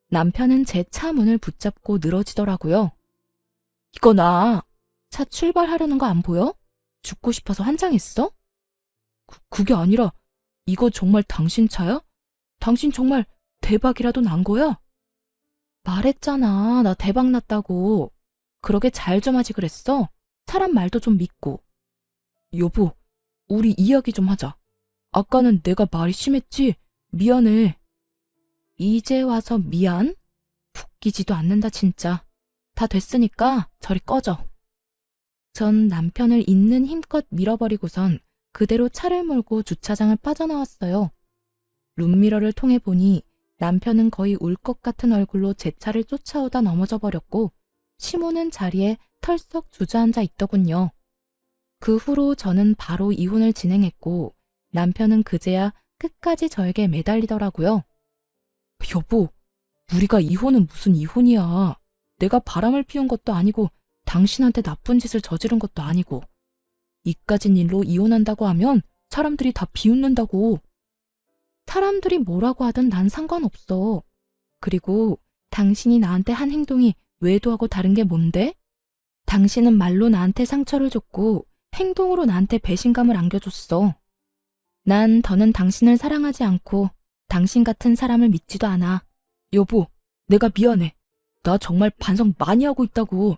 남편은 제 차 문을 붙잡고 늘어지더라고요. 이거나 차 출발하려는 거 안 보여? 죽고 싶어서 환장했어? 그게 아니라 이거 정말 당신 차야? 당신 정말 대박이라도 난 거야? 말했잖아. 나 대박 났다고. 그러게 잘 좀 하지 그랬어. 사람 말도 좀 믿고. 여보, 우리 이야기 좀 하자. 아까는 내가 말이 심했지? 미안해. 이제 와서 미안? 웃기지도 않는다 진짜. 다 됐으니까 저리 꺼져. 전 남편을 있는 힘껏 밀어버리고선 그대로 차를 몰고 주차장을 빠져나왔어요. 룸미러를 통해 보니 남편은 거의 울 것 같은 얼굴로 제 차를 쫓아오다 넘어져 버렸고 시모는 자리에 털썩 주저앉아 있더군요. 그 후로 저는 바로 이혼을 진행했고 남편은 그제야 끝까지 저에게 매달리더라고요. 여보, 우리가 이혼은 무슨 이혼이야. 내가 바람을 피운 것도 아니고 당신한테 나쁜 짓을 저지른 것도 아니고 이까진 일로 이혼한다고 하면 사람들이 다 비웃는다고. 사람들이 뭐라고 하든 난 상관없어. 그리고 당신이 나한테 한 행동이 외도하고 다른 게 뭔데? 당신은 말로 나한테 상처를 줬고 행동으로 나한테 배신감을 안겨줬어. 난 더는 당신을 사랑하지 않고 당신 같은 사람을 믿지도 않아. 여보, 내가 미안해. 나 정말 반성 많이 하고 있다고.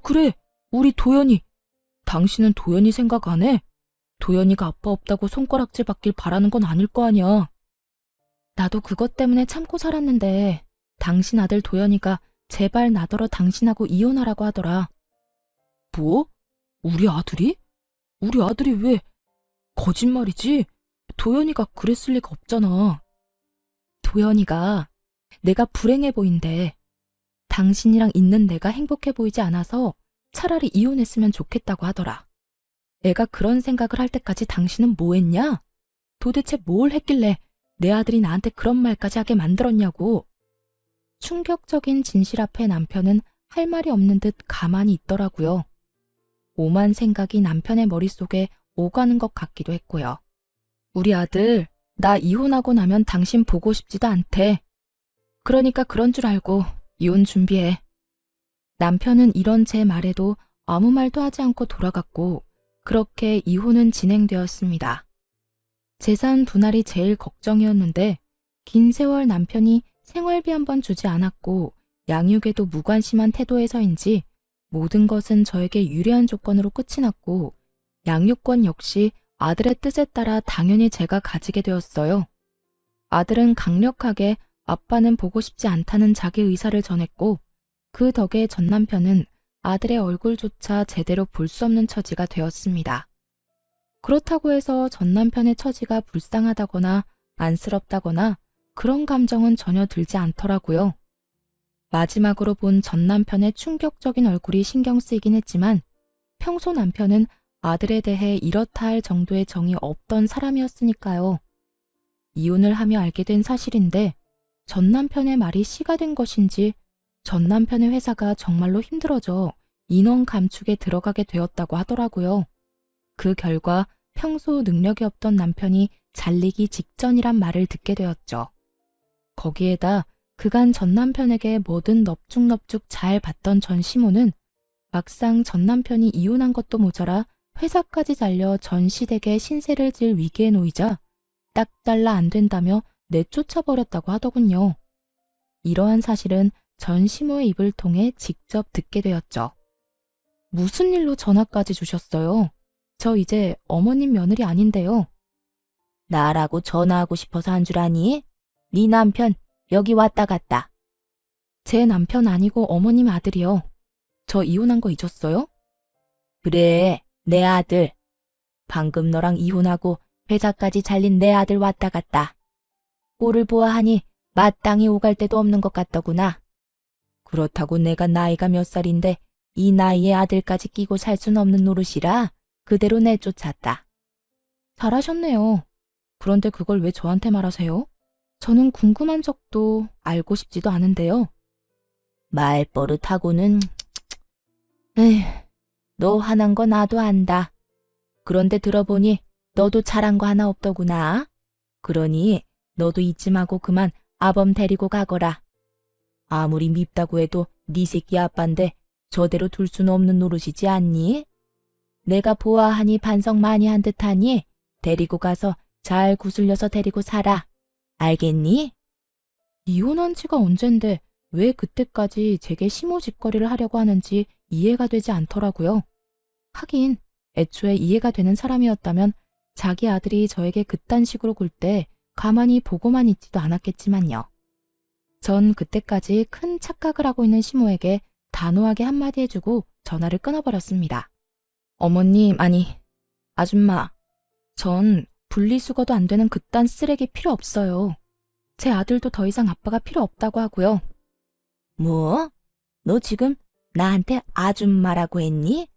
그래, 우리 도연이. 당신은 도연이 생각 안 해? 도연이가 아빠 없다고 손가락질 받길 바라는 건 아닐 거 아니야. 나도 그것 때문에 참고 살았는데 당신 아들 도연이가 제발 나더러 당신하고 이혼하라고 하더라. 뭐? 우리 아들이? 우리 아들이 왜? 거짓말이지? 도연이가 그랬을 리가 없잖아. 도연이가 내가 불행해 보인대. 당신이랑 있는 내가 행복해 보이지 않아서 차라리 이혼했으면 좋겠다고 하더라. 애가 그런 생각을 할 때까지 당신은 뭐 했냐? 도대체 뭘 했길래 내 아들이 나한테 그런 말까지 하게 만들었냐고. 충격적인 진실 앞에 남편은 할 말이 없는 듯 가만히 있더라고요. 오만 생각이 남편의 머릿속에 오가는 것 같기도 했고요. 우리 아들, 나 이혼하고 나면 당신 보고 싶지도 않대. 그러니까 그런 줄 알고 이혼 준비해. 남편은 이런 제 말에도 아무 말도 하지 않고 돌아갔고 그렇게 이혼은 진행되었습니다. 재산 분할이 제일 걱정이었는데 긴 세월 남편이 생활비 한 번 주지 않았고 양육에도 무관심한 태도에서인지 모든 것은 저에게 유리한 조건으로 끝이 났고 양육권 역시 아들의 뜻에 따라 당연히 제가 가지게 되었어요. 아들은 강력하게 아빠는 보고 싶지 않다는 자기 의사를 전했고 그 덕에 전 남편은 아들의 얼굴조차 제대로 볼 수 없는 처지가 되었습니다. 그렇다고 해서 전 남편의 처지가 불쌍하다거나 안쓰럽다거나 그런 감정은 전혀 들지 않더라고요. 마지막으로 본 전 남편의 충격적인 얼굴이 신경 쓰이긴 했지만 평소 남편은 아들에 대해 이렇다 할 정도의 정이 없던 사람이었으니까요. 이혼을 하며 알게 된 사실인데 전 남편의 말이 씨가 된 것인지 전 남편의 회사가 정말로 힘들어져 인원 감축에 들어가게 되었다고 하더라고요. 그 결과 평소 능력이 없던 남편이 잘리기 직전이란 말을 듣게 되었죠. 거기에다 그간 전 남편에게 뭐든 넙죽넙죽 잘 받던 전 시모는 막상 전 남편이 이혼한 것도 모자라 회사까지 잘려 전 시댁에 신세를 질 위기에 놓이자 딱 잘라 안 된다며 내쫓아버렸다고 하더군요. 이러한 사실은 전 시모의 입을 통해 직접 듣게 되었죠. 무슨 일로 전화까지 주셨어요? 저 이제 어머님 며느리 아닌데요. 나라고 전화하고 싶어서 한 줄 아니? 네 남편 여기 왔다 갔다. 제 남편 아니고 어머님 아들이요. 저 이혼한 거 잊었어요? 그래, 내 아들. 방금 너랑 이혼하고 회사까지 잘린 내 아들 왔다 갔다. 꼴을 보아하니 마땅히 오갈 데도 없는 것 같더구나. 그렇다고 내가 나이가 몇 살인데 이 나이에 아들까지 끼고 살 순 없는 노릇이라 그대로 내쫓았다. 잘하셨네요. 그런데 그걸 왜 저한테 말하세요? 저는 궁금한 적도 알고 싶지도 않은데요. 말버릇하고는... 에휴, 너 화난 거 나도 안다. 그런데 들어보니 너도 잘한 거 하나 없더구나. 그러니 너도 이쯤하고 그만 아범 데리고 가거라. 아무리 밉다고 해도 네 새끼 아빠인데 저대로 둘 수는 없는 노릇이지 않니? 내가 보아하니 반성 많이 한 듯하니 데리고 가서 잘 구슬려서 데리고 살아. 알겠니? 이혼한 지가 언젠데 왜 그때까지 제게 시모짓거리를 하려고 하는지 이해가 되지 않더라고요. 하긴 애초에 이해가 되는 사람이었다면 자기 아들이 저에게 그딴 식으로 굴 때 가만히 보고만 있지도 않았겠지만요. 전 그때까지 큰 착각을 하고 있는 시모에게 단호하게 한마디 해주고 전화를 끊어버렸습니다. 어머님, 아니, 아줌마, 전 분리수거도 안 되는 그딴 쓰레기 필요 없어요. 제 아들도 더 이상 아빠가 필요 없다고 하고요. 뭐? 너 지금 나한테 아줌마라고 했니?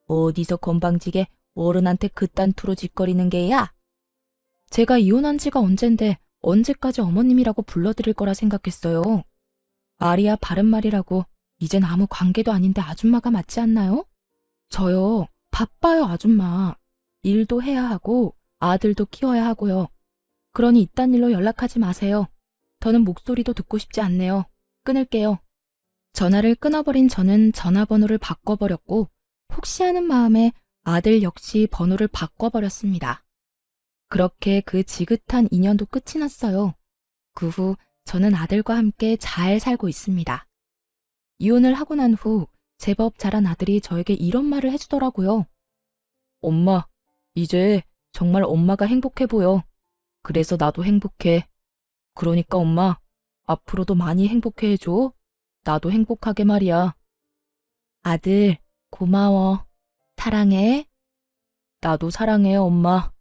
어디서 건방지게 어른한테 그딴 투로 짓거리는 게야? 제가 이혼한 지가 언젠데 언제까지 어머님이라고 불러드릴 거라 생각했어요. 말이야 바른 말이라고 이젠 아무 관계도 아닌데 아줌마가 맞지 않나요? 저요, 바빠요 아줌마. 일도 해야 하고 아들도 키워야 하고요. 그러니 이딴 일로 연락하지 마세요. 더는 목소리도 듣고 싶지 않네요. 끊을게요. 전화를 끊어버린 저는 전화번호를 바꿔버렸고 혹시 하는 마음에 아들 역시 번호를 바꿔버렸습니다. 그렇게 그 지긋한 인연도 끝이 났어요. 그 후 저는 아들과 함께 잘 살고 있습니다. 이혼을 하고 난 후 제법 자란 아들이 저에게 이런 말을 해주더라고요. 엄마, 이제 정말 엄마가 행복해 보여. 그래서 나도 행복해. 그러니까 엄마, 앞으로도 많이 행복해 해줘. 나도 행복하게 말이야. 아들, 고마워. 사랑해. 나도 사랑해, 엄마.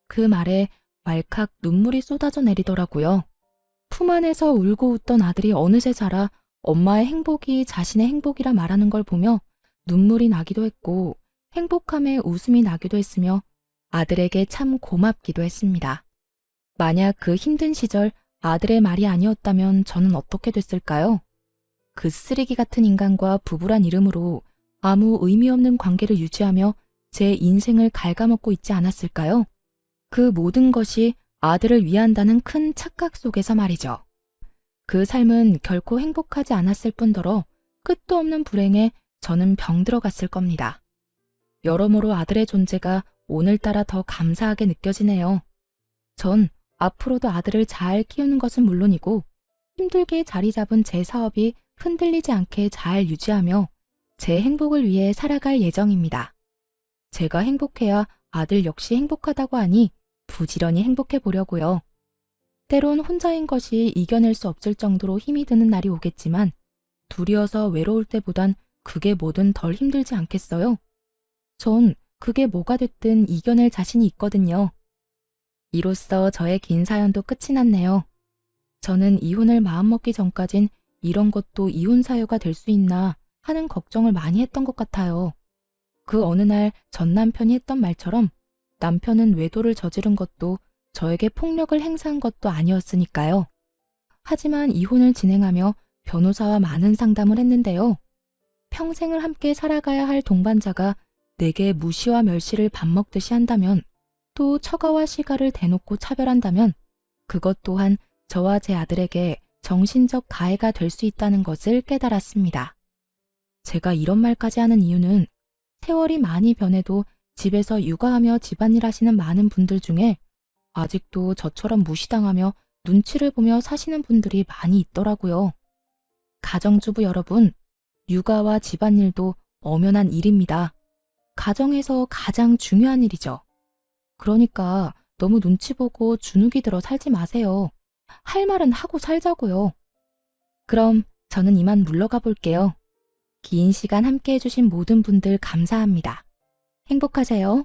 그 말에 왈칵 눈물이 쏟아져 내리더라고요. 품 안에서 울고 웃던 아들이 어느새 자라 엄마의 행복이 자신의 행복이라 말하는 걸 보며 눈물이 나기도 했고 행복함에 웃음이 나기도 했으며 아들에게 참 고맙기도 했습니다. 만약 그 힘든 시절 아들의 말이 아니었다면 저는 어떻게 됐을까요? 그 쓰레기 같은 인간과 부부란 이름으로 아무 의미 없는 관계를 유지하며 제 인생을 갉아먹고 있지 않았을까요? 그 모든 것이 아들을 위한다는 큰 착각 속에서 말이죠. 그 삶은 결코 행복하지 않았을 뿐더러 끝도 없는 불행에 저는 병들어갔을 겁니다. 여러모로 아들의 존재가 오늘따라 더 감사하게 느껴지네요. 전 앞으로도 아들을 잘 키우는 것은 물론이고 힘들게 자리 잡은 제 사업이 흔들리지 않게 잘 유지하며 제 행복을 위해 살아갈 예정입니다. 제가 행복해야 아들 역시 행복하다고 하니 부지런히 행복해 보려고요. 때론 혼자인 것이 이겨낼 수 없을 정도로 힘이 드는 날이 오겠지만 둘이어서 외로울 때보단 그게 뭐든 덜 힘들지 않겠어요? 전 그게 뭐가 됐든 이겨낼 자신이 있거든요. 이로써 저의 긴 사연도 끝이 났네요. 저는 이혼을 마음먹기 전까진 이런 것도 이혼 사유가 될 수 있나 하는 걱정을 많이 했던 것 같아요. 그 어느 날 전 남편이 했던 말처럼 남편은 외도를 저지른 것도 저에게 폭력을 행사한 것도 아니었으니까요. 하지만 이혼을 진행하며 변호사와 많은 상담을 했는데요. 평생을 함께 살아가야 할 동반자가 내게 무시와 멸시를 밥 먹듯이 한다면, 또 처가와 시가를 대놓고 차별한다면 그것 또한 저와 제 아들에게 정신적 가해가 될 수 있다는 것을 깨달았습니다. 제가 이런 말까지 하는 이유는 세월이 많이 변해도 집에서 육아하며 집안일 하시는 많은 분들 중에 아직도 저처럼 무시당하며 눈치를 보며 사시는 분들이 많이 있더라고요. 가정주부 여러분, 육아와 집안일도 엄연한 일입니다. 가정에서 가장 중요한 일이죠. 그러니까 너무 눈치 보고 주눅이 들어 살지 마세요. 할 말은 하고 살자고요. 그럼 저는 이만 물러가 볼게요. 긴 시간 함께 해주신 모든 분들 감사합니다. 행복하세요.